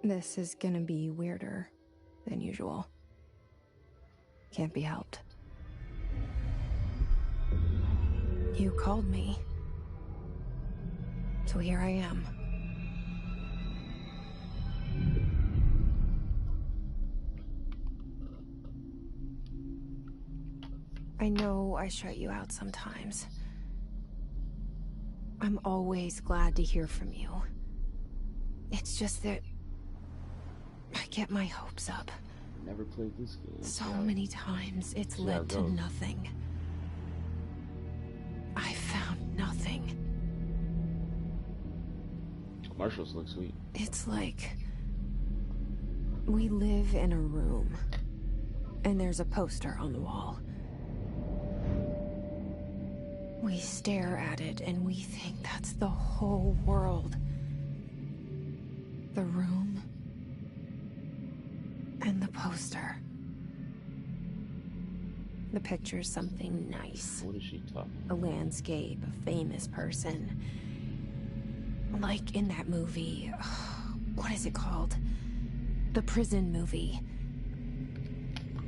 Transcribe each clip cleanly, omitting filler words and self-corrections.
This is gonna be weirder than usual. Can't be helped. You called me. So here I am. I know I shut you out sometimes. I'm always glad to hear from you. It's just that I get my hopes up. Never played this game. So many times it's led to nothing. I found nothing. Commercials look sweet. It's like we live in a room, and there's a poster on the wall. We stare at it, and we think that's the whole world. The room and the poster. The picture's something nice. What is she talking A landscape, a famous person. Like in that movie, what is it called? The prison movie.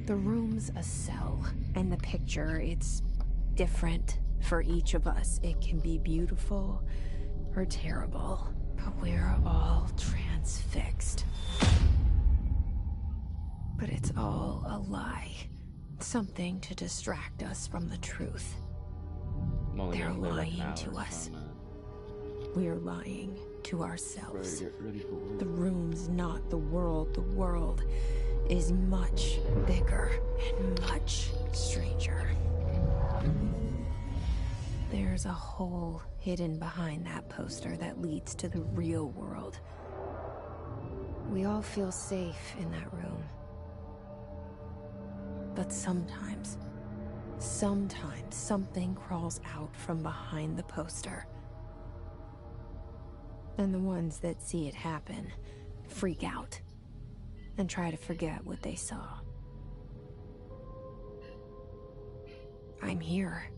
The room's a cell, and the picture, it's different for each of us. It can be beautiful or terrible, but we're all transfixed. But it's all a lie. Something to distract us from the truth. They're lying to us. We're lying to ourselves. The room's not the world. The world is much bigger and much stranger. There's a hole hidden behind that poster that leads to the real world. We all feel safe in that room. But sometimes something crawls out from behind the poster. And the ones that see it happen freak out and try to forget what they saw. I'm here.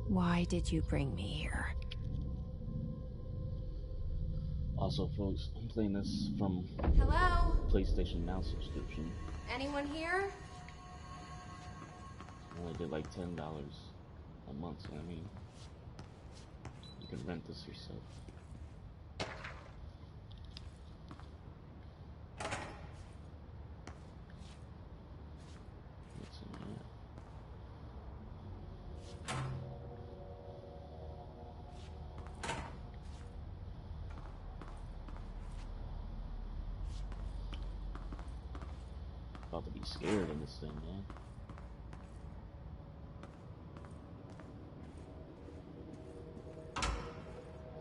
Why did you bring me here? Also, folks, I'm playing this from Hello? PlayStation Now subscription. Anyone here? I only did like $10 a month, so I mean, you can rent this yourself. What's in here? About to be scared in this thing, man.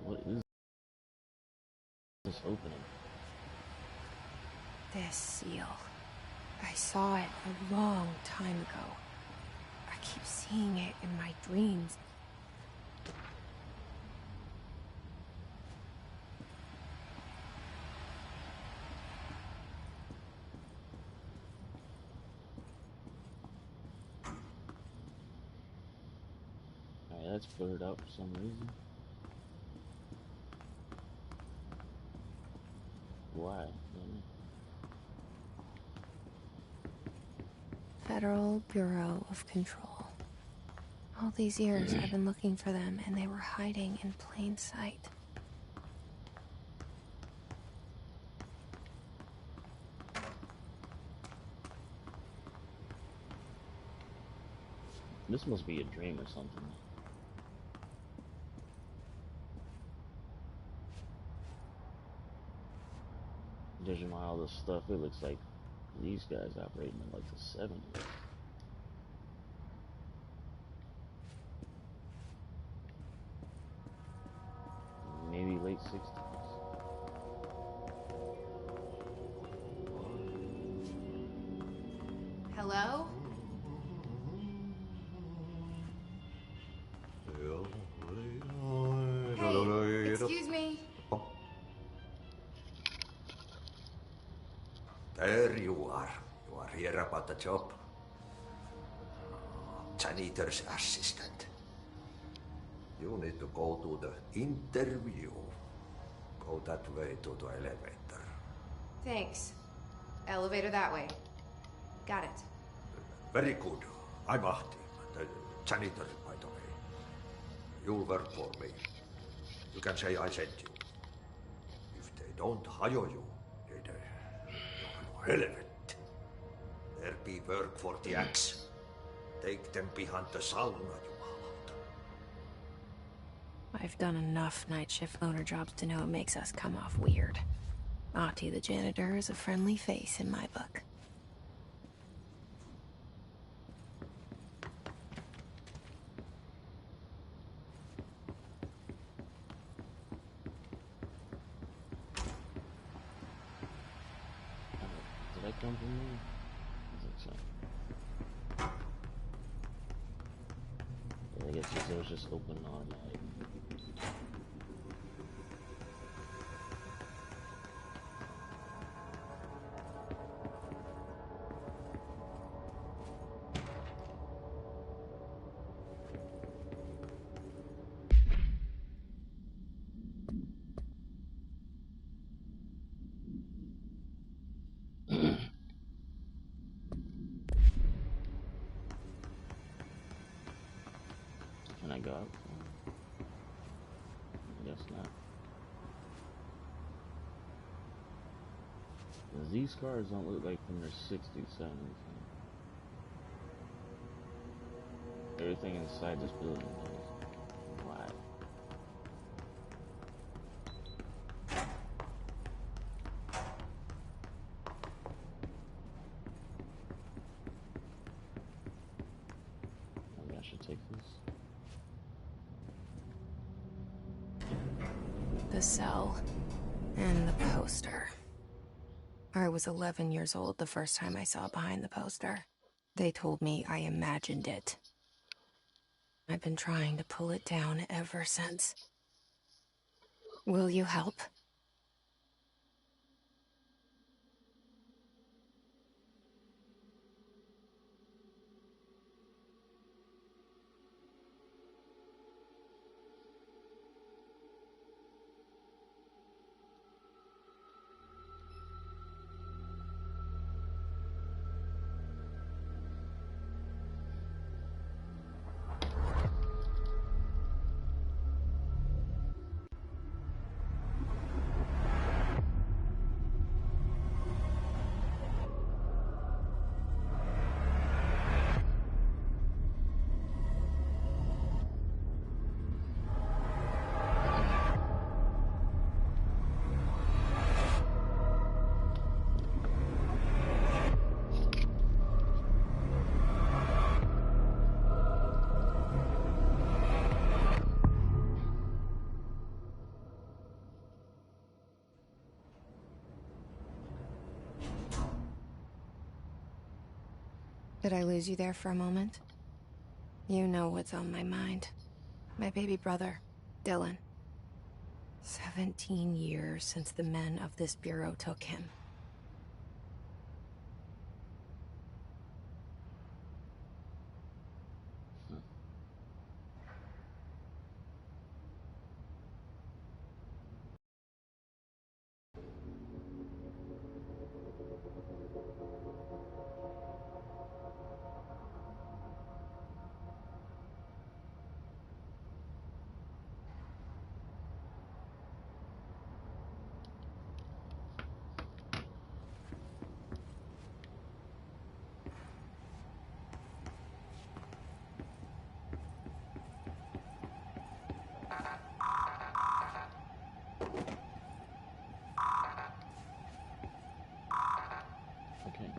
What is this opening? This seal. I saw it a long time ago. I keep seeing it in my dreams. Alright, that's blurred out for some reason. Why? Federal Bureau of Control. All these years I've been looking for them, and they were hiding in plain sight. This must be a dream or something. Judging by all this stuff, it looks like these guys operating in like the 70s. Maybe late 60s. Hello? Hey, excuse me. There you are. You are here about the job. Janitor's assistant. You need to go to the interview. Go that way to the elevator. Thanks. Elevator that way. Got it. Very good. I'm Ahti, the janitor, by the way. You'll work for me. You can say I sent you. If they don't hire you, you're helvet. There be work for the axe. Take them behind the sauna, Jumalauta. I've done enough night shift loner jobs to know it makes us come off weird. Ahti the janitor is a friendly face in my book. Did that come from me? I think so. I guess it was just open automatic. Can I go out? I guess not. These cars don't look like from their 60s, 70s. Everything inside this building is wild. Maybe I should take this. The cell. And the poster. I was 11 years old the first time I saw behind the poster. They told me I imagined it. I've been trying to pull it down ever since. Will you help? Did I lose you there for a moment? You know what's on my mind. My baby brother, Dylan. 17 years since the men of this bureau took him. Okay.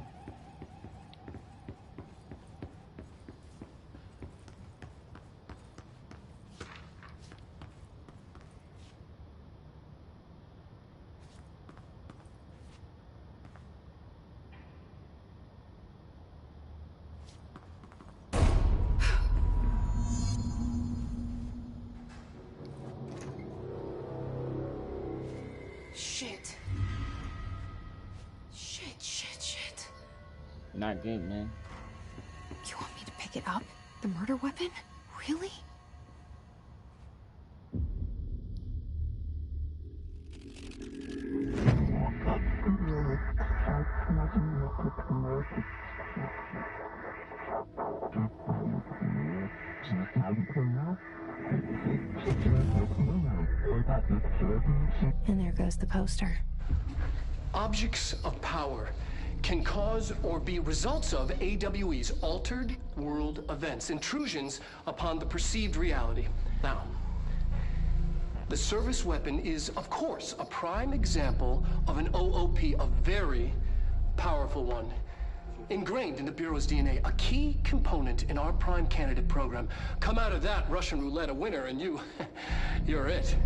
Shit. Shit. Not good, man. You want me to pick it up? The murder weapon? Really? And there goes the poster. Objects of power can cause or be results of AWE's altered world events, intrusions upon the perceived reality. Now, the service weapon is, of course, a prime example of an OOP, a very powerful one. Ingrained in the Bureau's DNA, a key component in our prime candidate program. Come out of that Russian roulette a winner and you're it.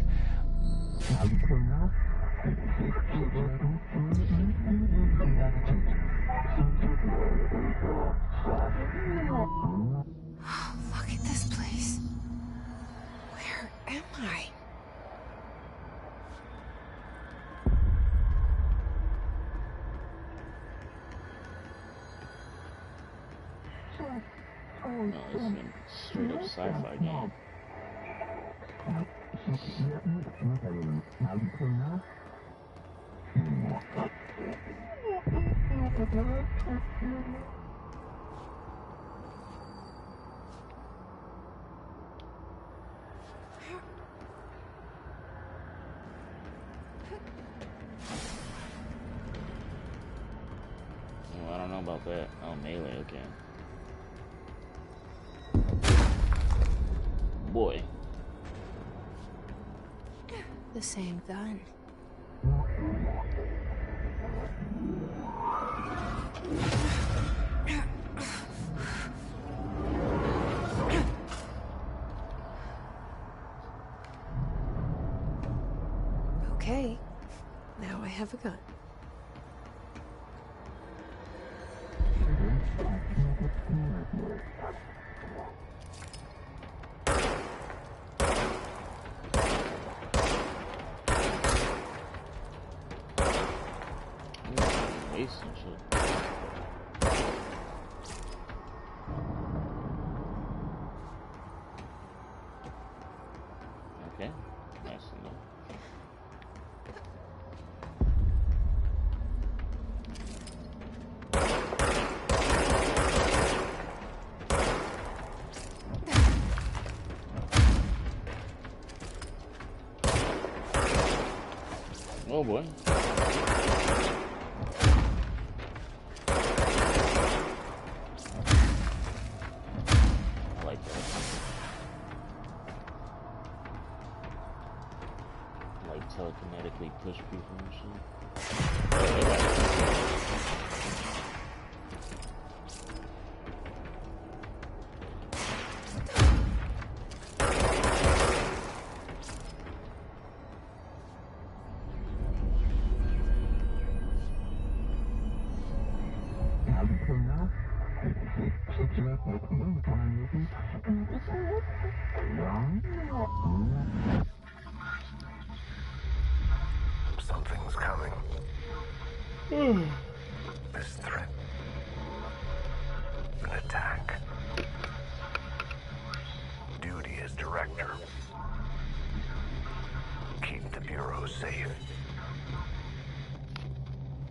Look at this place. Where am I? No, this is a straight up sci-fi game. Oh, I don't know about that. Oh, melee, okay. Boy. The same gun. Okay, now I have a gun. Waste and shit. Okay, nice enough. Oh boy. I like that. Like telekinetically push people and shit. Something's coming. This threat. An attack. Duty as director. Keep the Bureau safe.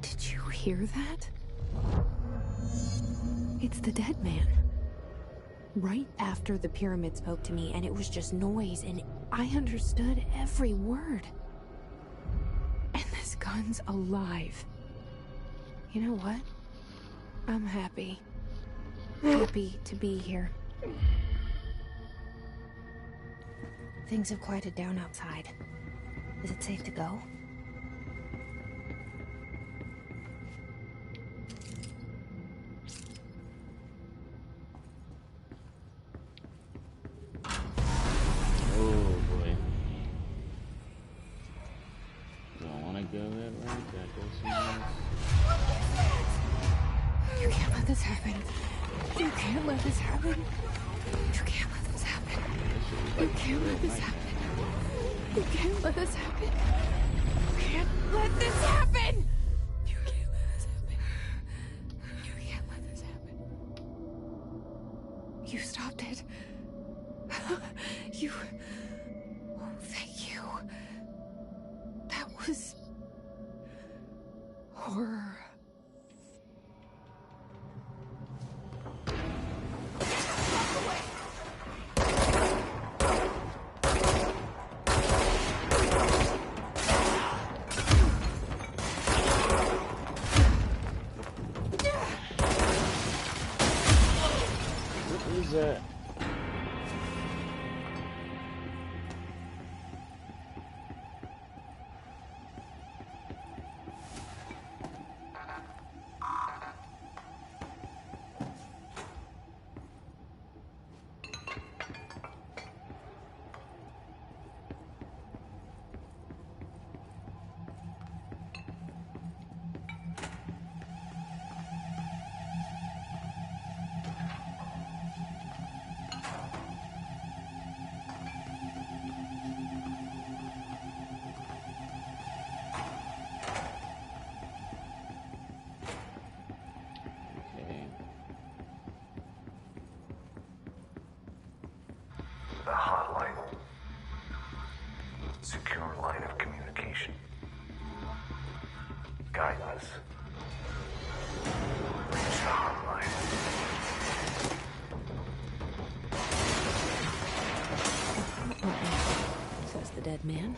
Did you hear that? It's the dead man. Right after the pyramid spoke to me, and it was just noise, and I understood every word. And this gun's alive. You know what? I'm happy. Happy to be here. Things have quieted down outside. Is it safe to go? Oh boy. Don't wanna go that way, gotta go somewhere else. You can't let this happen. You can't let this happen. You can't let this happen. You can't let this happen. You can't let this happen. You can't let this happen. You can't let this happen. You can't let this happen. You stopped it. You... Oh, thank you. That was... horror. Guidance. Reach the hotline. Says the dead man.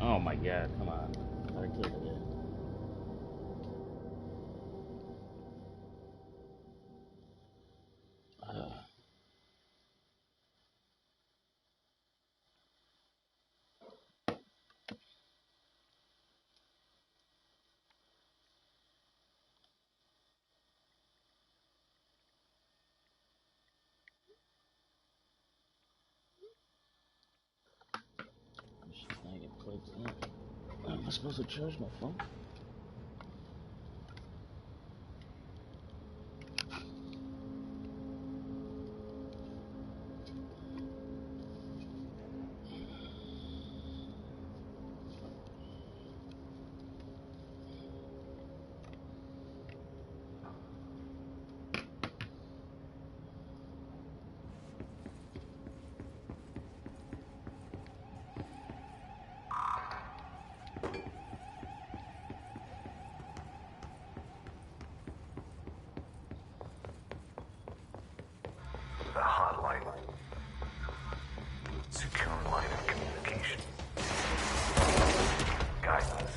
Oh my god, come on. Gotta kill it, yeah. Shit, I get plugged in. Am I supposed to charge my phone? The hotline. Secure line of communication. Guidance.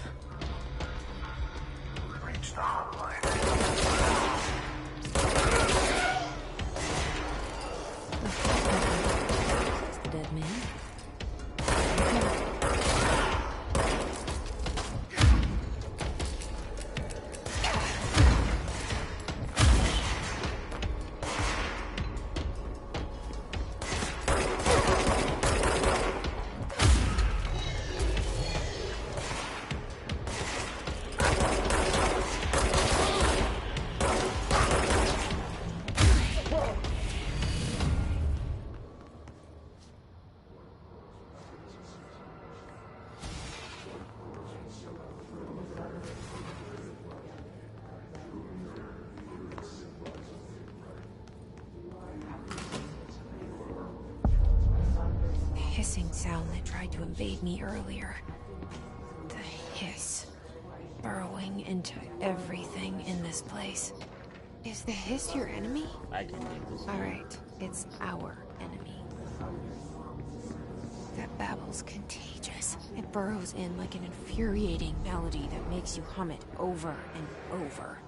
Reach the hotline. The dead man. Hissing sound that tried to invade me earlier. The hiss. Burrowing into everything in this place. Is the hiss your enemy? I can take this. Alright, it's our enemy. That babble's contagious. It burrows in like an infuriating melody that makes you hum it over and over.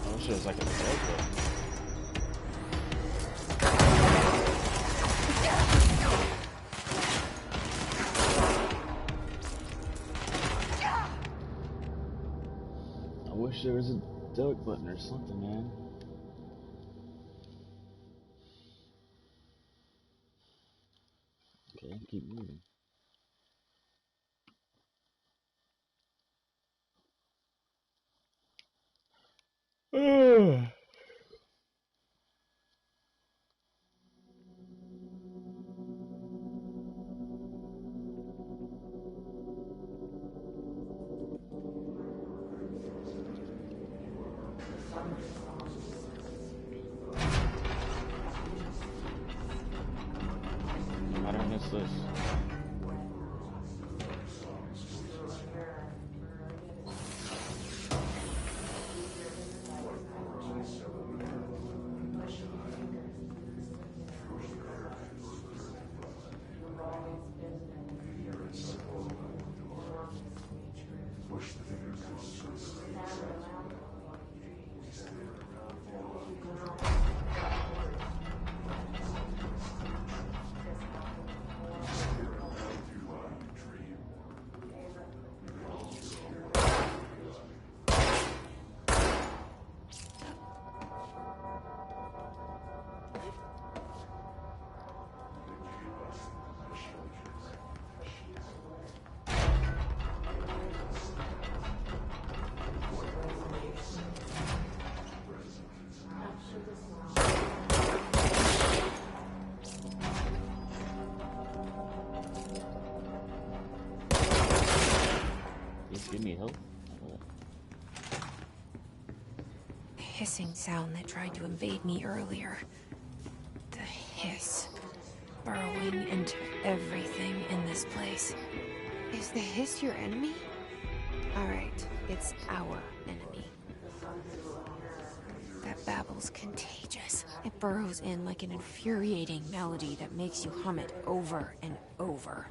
Oh, shit, it's like a circle. I wish there was a duck button or something, man. Okay, keep moving. How did I miss this? Give me help. Hissing sound that tried to invade me earlier. The hiss. Burrowing into everything in this place. Is the hiss your enemy? Alright, it's our enemy. That babble's contagious. It burrows in like an infuriating melody that makes you hum it over and over.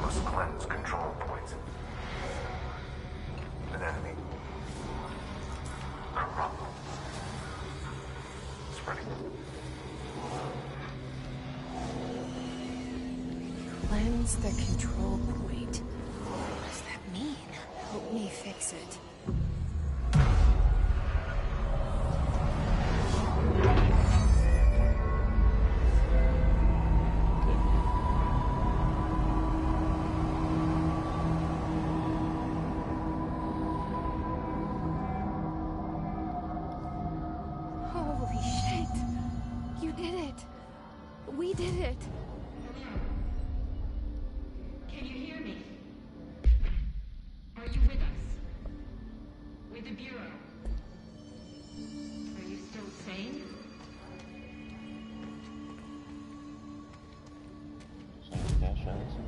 Must cleanse control points. An enemy. Corrupt. Spreading. Cleanse the control point. What does that mean? Help me fix it. Holy shit! You did it! We did it! Can you hear me? Are you with us? With the Bureau? Are you still sane? Someone cash out or something?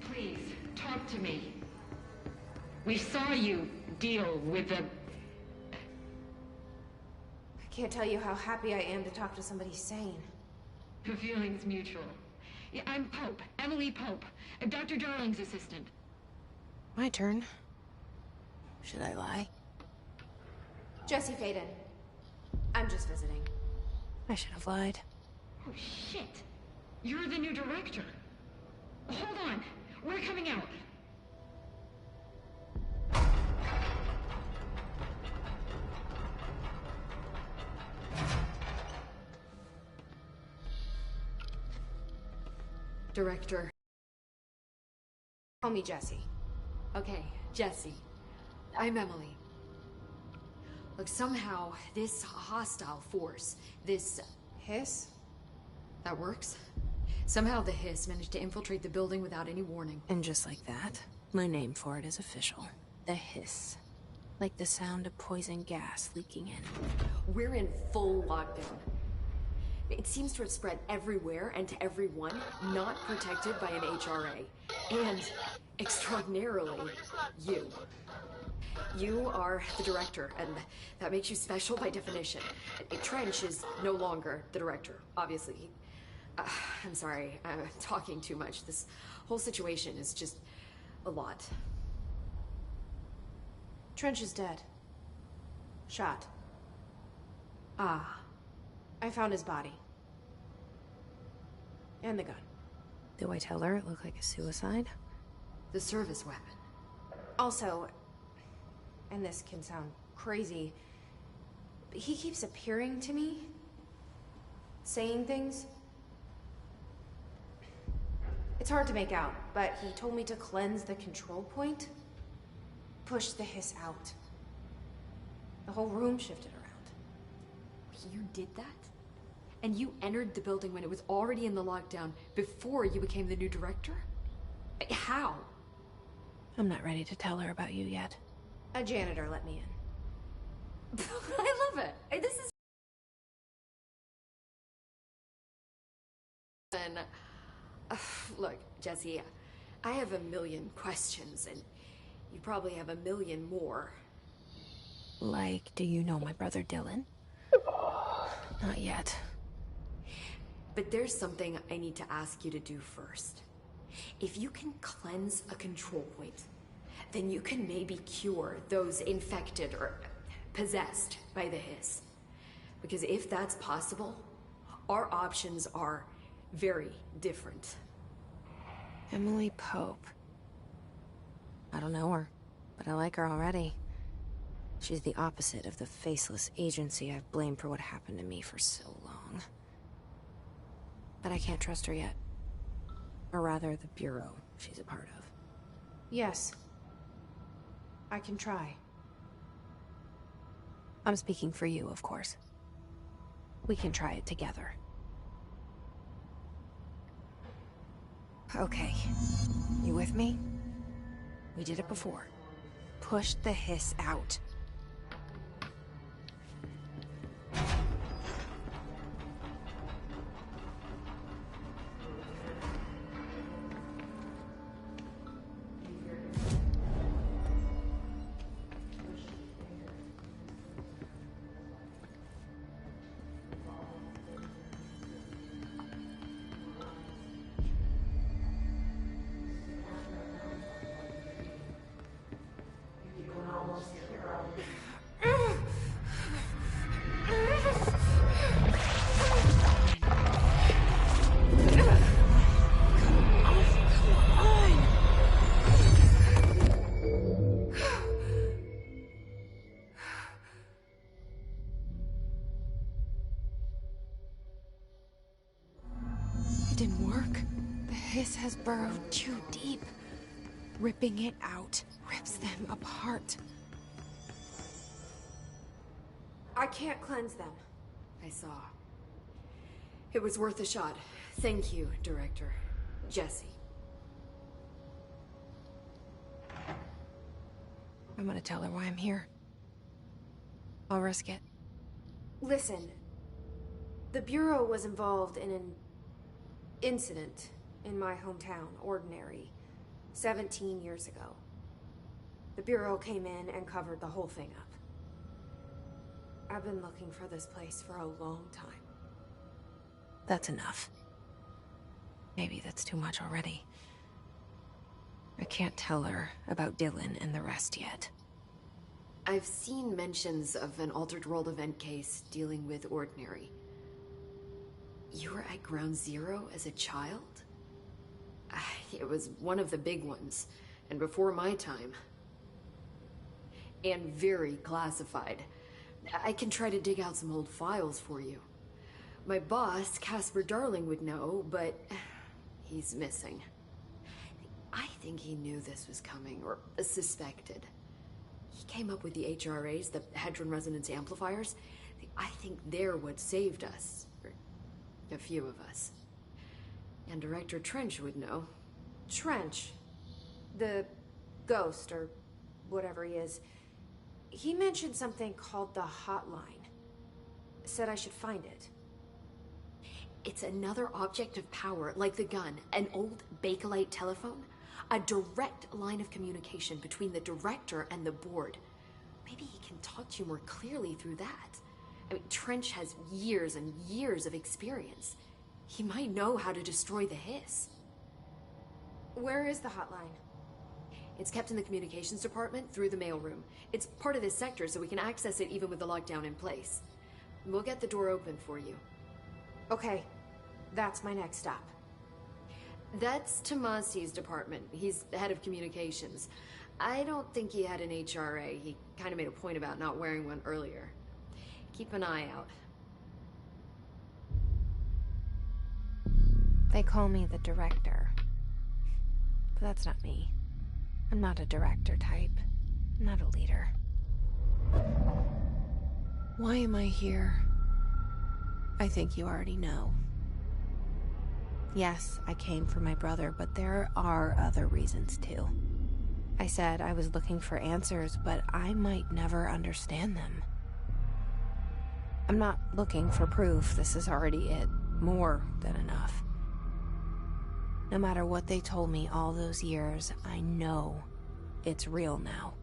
Please, talk to me. We saw you deal with the... I can't tell you how happy I am to talk to somebody sane. The feeling's mutual. Yeah, I'm Pope, Emily Pope, Dr. Darling's assistant. My turn. Should I lie? Jesse Faden. I'm just visiting. I should have lied. Oh, shit. You're the new director. Hold on. We're coming out. Director. Call me Jesse. Okay, Jesse. I'm Emily. Look, somehow, this hostile force, this... Hiss? that works? Somehow the hiss managed to infiltrate the building without any warning. And just like that, my name for it is official. The hiss. Like the sound of poison gas leaking in. We're in full lockdown. It seems to have spread everywhere and to everyone, not protected by an HRA. And, extraordinarily, you. You are the director, and that makes you special by definition. Trench is no longer the director, obviously. I'm sorry, I'm talking too much. This whole situation is just a lot. Trench is dead. Shot. Ah. I found his body. And the gun. Do I tell her it looked like a suicide? The service weapon. Also, and this can sound crazy, but he keeps appearing to me. Saying things. It's hard to make out, but he told me to cleanse the control point. Push the hiss out. The whole room shifted around. You did that? And you entered the building when it was already in the lockdown before you became the new director? How? I'm not ready to tell her about you yet. A janitor let me in. I love it. This is... And, look, Jesse, I have a million questions, and you probably have a million more. Like, do you know my brother Dylan? Not yet. But there's something I need to ask you to do first. If you can cleanse a control point, then you can maybe cure those infected or possessed by the Hiss. Because if that's possible, our options are very different. Emily Pope. I don't know her, but I like her already. She's the opposite of the faceless agency I've blamed for what happened to me for so long. But I can't trust her yet. Or rather, the Bureau she's a part of. Yes. I can try. I'm speaking for you, of course. We can try it together. Okay. You with me? We did it before. Push the Hiss out. It didn't work. The Hiss has burrowed too deep. Ripping it out rips them apart. I can't cleanse them. I saw. It was worth a shot. Thank you, Director. Jesse. I'm gonna tell her why I'm here. I'll risk it. Listen, the Bureau was involved in an incident in my hometown, Ordinary, 17 years ago. The Bureau came in and covered the whole thing up. I've been looking for this place for a long time. That's enough. Maybe that's too much already. I can't tell her about Dylan and the rest yet. I've seen mentions of an Altered World event case dealing with Ordinary. You were at Ground Zero as a child? It was one of the big ones, and before my time. And very classified. I can try to dig out some old files for you. My boss, Casper Darling, would know, but he's missing. I think he knew this was coming, or suspected. He came up with the HRAs, the Hadron Resonance Amplifiers. I think they're what saved us. Or a few of us. And Director Trench would know. Trench, the ghost, or whatever he is, he mentioned something called the Hotline. Said I should find it. It's another object of power, like the gun, an old Bakelite telephone. A direct line of communication between the director and the board. Maybe he can talk to you more clearly through that. I mean, Trench has years and years of experience. He might know how to destroy the Hiss. Where is the hotline? It's kept in the communications department through the mailroom. It's part of this sector, so we can access it even with the lockdown in place. We'll get the door open for you. Okay, that's my next stop. That's Tomasi's department. He's the head of communications. I don't think he had an HRA. He kind of made a point about not wearing one earlier. Keep an eye out. They call me the director. But that's not me. I'm not a director type. I'm not a leader. Why am I here? I think you already know. Yes, I came for my brother, but there are other reasons too. I said I was looking for answers, but I might never understand them. I'm not looking for proof. This is already it. More than enough. No matter what they told me all those years, I know it's real now.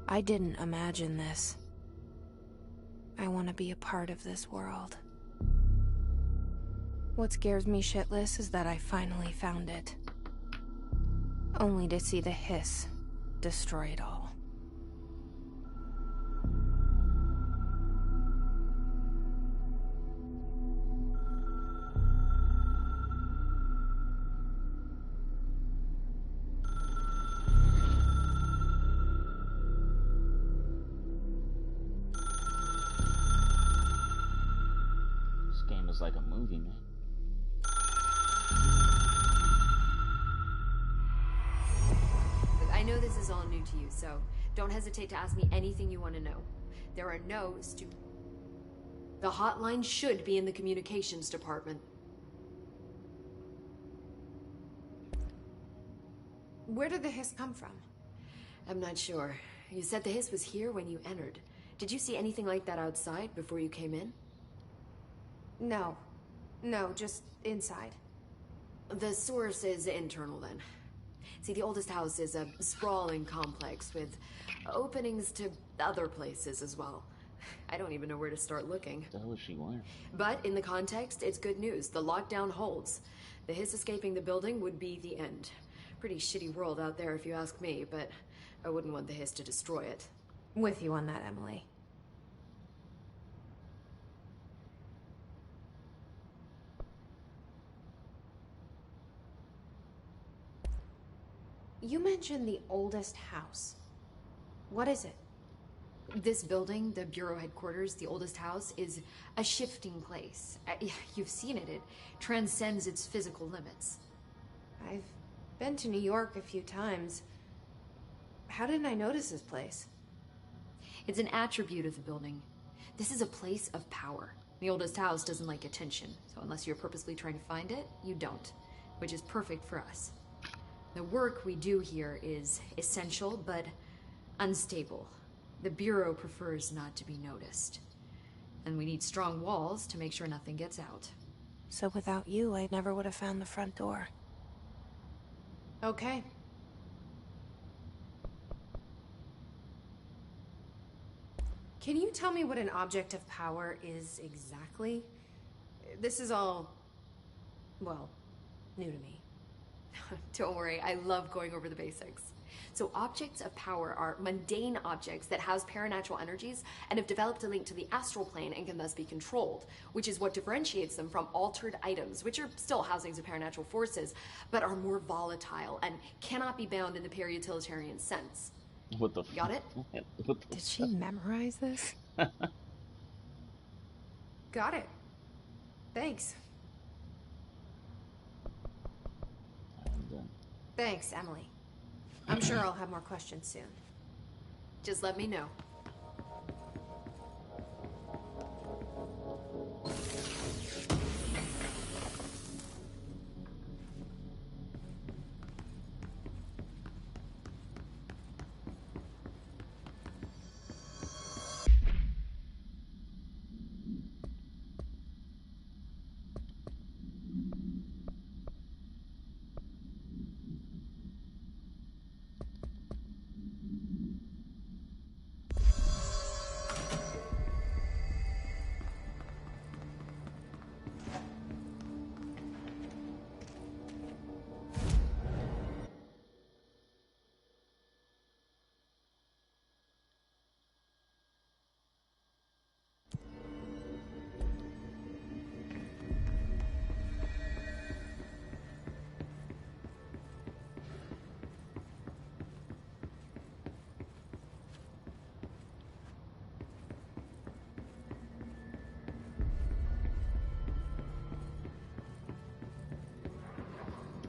I didn't imagine this. I want to be a part of this world. What scares me shitless is that I finally found it. Only to see the hiss destroy it all. This game is like a movie, man. I know this is all new to you, so don't hesitate to ask me anything you want to know. There are no The hotline should be in the communications department. Where did the hiss come from? I'm not sure. You said the hiss was here when you entered. Did you see anything like that outside before you came in? No. No, just inside. The source is internal, then. See, the oldest house is a sprawling complex with openings to other places as well. I don't even know where to start looking. What the hell is she wearing? But in the context, it's good news. The lockdown holds. The hiss escaping the building would be the end. Pretty shitty world out there if you ask me, but I wouldn't want the hiss to destroy it. With you on that, Emily. You mentioned the oldest house. What is it? This building, the Bureau headquarters, the oldest house, is a shifting place. You've seen it. It transcends its physical limits. I've been to New York a few times. How didn't I notice this place? It's an attribute of the building. This is a place of power. The oldest house doesn't like attention, so unless you're purposely trying to find it, you don't, which is perfect for us. The work we do here is essential, but unstable. The Bureau prefers not to be noticed. And we need strong walls to make sure nothing gets out. So without you, I never would have found the front door. Okay. Can you tell me what an object of power is exactly? This is all, well, new to me. Don't worry, I love going over the basics. So objects of power are mundane objects that house paranatural energies and have developed a link to the astral plane and can thus be controlled, which is what differentiates them from altered items, which are still housings of paranatural forces, but are more volatile and cannot be bound in the peri-utilitarian sense. What the Got it? What the Did she memorize this? Got it. Thanks. I'm done. Thanks, Emily. I'm sure I'll have more questions soon. Just let me know.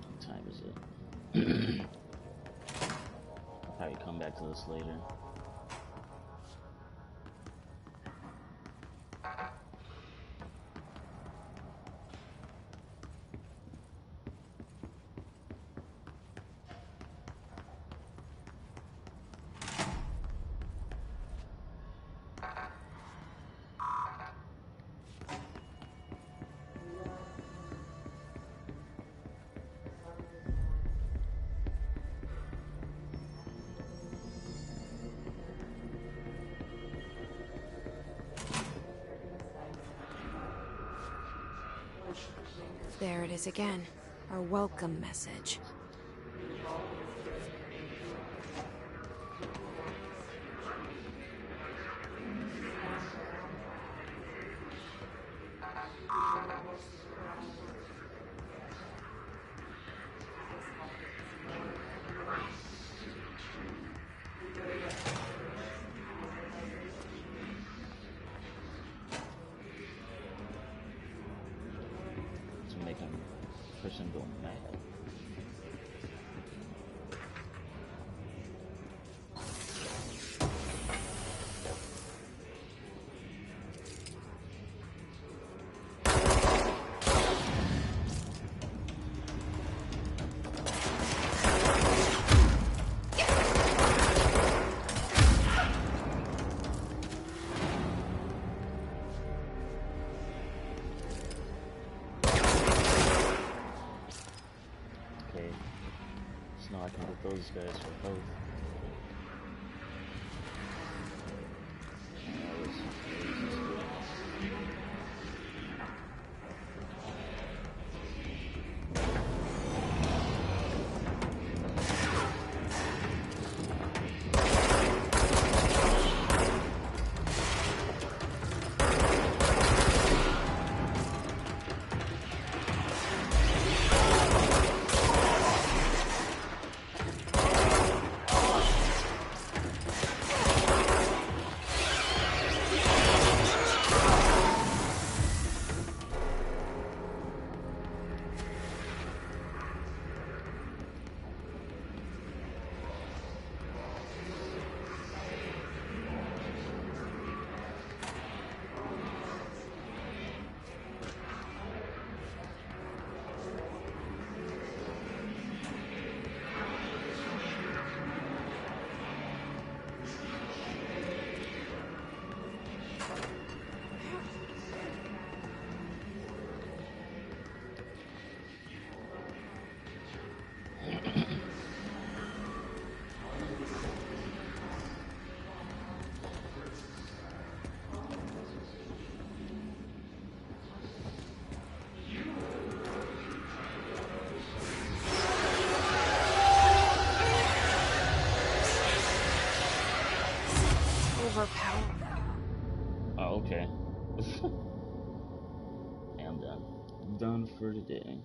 What time is it? I'll probably come back to this later. There it is again. Our welcome message. To make a person go mad. Okay, so now I can get those guys for both. Overpowered. Oh, okay. I'm done. Done for today.